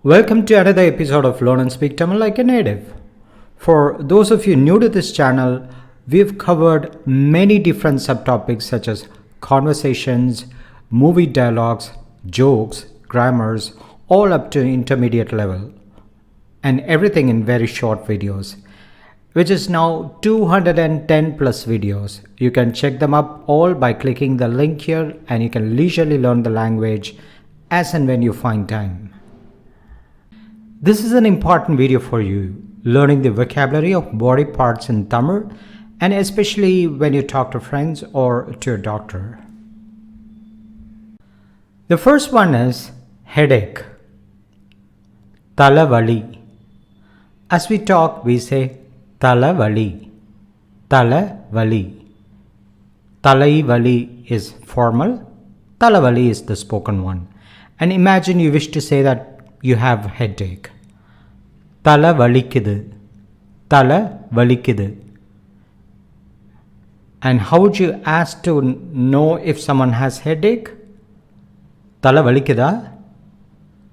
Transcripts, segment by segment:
Welcome to another episode of Learn and Speak Tamil Like a Native. For those of you new to this channel, we've covered many different subtopics such as conversations, movie dialogues, jokes, grammars, all up to intermediate level, and everything in very short videos, which is now 210 plus videos. You can check them up all by clicking the link here, and you can leisurely learn the language as and when you find time. This is an important video for you, learning the vocabulary of body parts in Tamil, and especially when you talk to friends or to your doctor. The first one is headache. Talavali. As we talk, we say talavali. Talavali. Talaivali is formal, talavali is the spoken one. And imagine you wish to say that you have headache. Tala valikkudu. Tala valikkudu. And how would you ask to know if someone has headache? Tala valikkuda?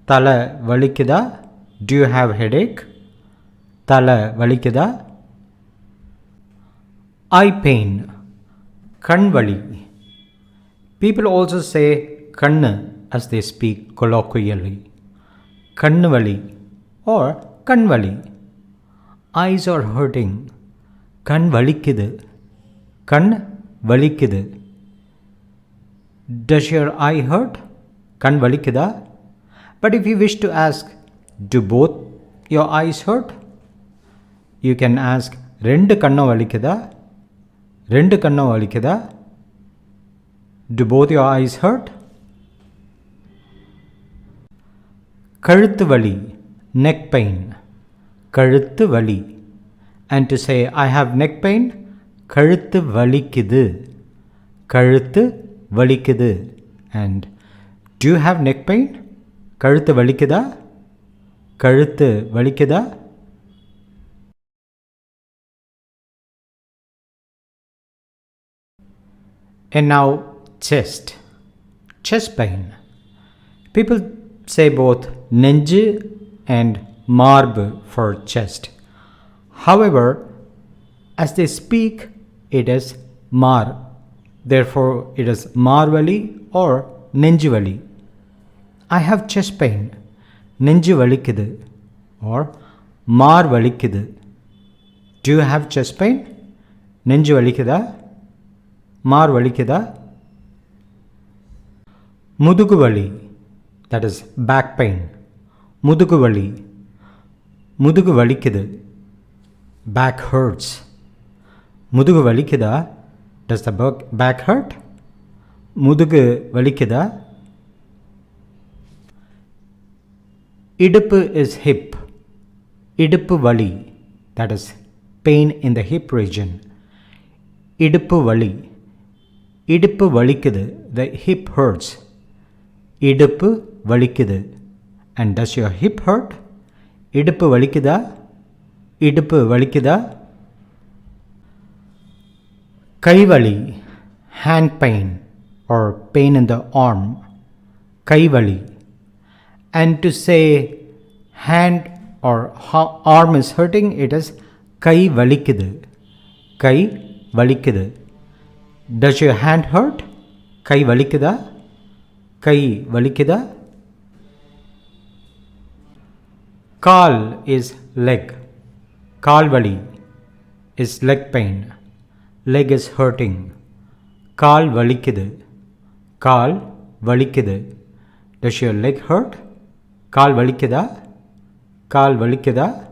Tala valikkuda? Do you have headache? Tala valikkuda? Eye pain. Kan vali. People also say kannu as they speak colloquially. Kannuvali or kanvali. Eyes are hurting. Kan valikkudu. Kan valikkudu. Does your eye hurt? Kan valikkuda? But if you wish to ask, do both your eyes hurt? You can ask, rendu kannu valikkuda? Rendu kannu valikkuda? Do both your eyes hurt? Kazhuthu vali, neck pain. Kazhuthu vali. And to say, I have neck pain, kazhuthu valikkudu. Kazhuthu valikkudu. And do you have neck pain? Kazhuthu valikkuda? Kazhuthu valikkuda? And now chest. Chest pain. People say both nenju and marbu for chest. However, as they speak, it is mar. Therefore, it is marvali or nenjuvali. I have chest pain. Nenju valikkudu or mar valikkudu. Do you have chest pain? Nenju valikkuda? Mar valikkuda? Mudugu vali. That is back pain. Mudugu vali. Mudugu valikkudu. Back hurts. Mudugu valikkuda. Does the back hurt? Mudugu valikkuda. Iduppu is hip. Iduppu vali. That is pain in the hip region. Iduppu vali. Iduppu valikkudu. The hip hurts. Iduppu valikkudu. And does your hip hurt? Iduppu valikkuda? Iduppu valikkuda? Kaivali, hand pain or pain in the arm. Kaivali. And to say hand or arm is hurting, it is kai valikkudu. Kai valikkudu. Does your hand hurt? Kai valikkuda? Kai valikkuda? Kaal is leg. Kaalvali is leg pain. Leg is hurting. Kaal valikkudu. Kaal valikkudu. Does your leg hurt? Kaal valikkuda? Kaal valikkuda?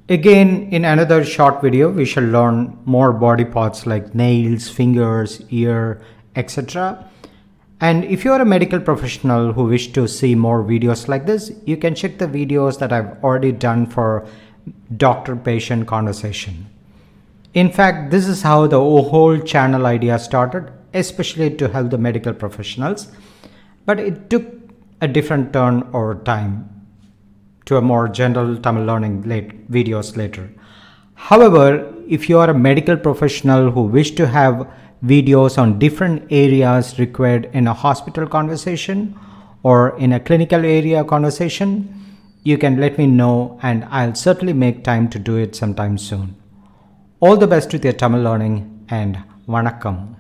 Again, in another short video, we shall learn more body parts like nails, fingers, ear, etc. And if you are a medical professional who wish to see more videos like this, you can check the videos that I've already done for doctor-patient conversation. In fact, this is how the whole channel idea started, especially to help the medical professionals. But it took a different turn over time to a more general Tamil learning videos later. However, if you are a medical professional who wish to have videos on different areas required in a hospital conversation, or in a clinical area conversation, you can let me know and I'll certainly make time to do it sometime soon. All the best with your Tamil learning and Vanakkam.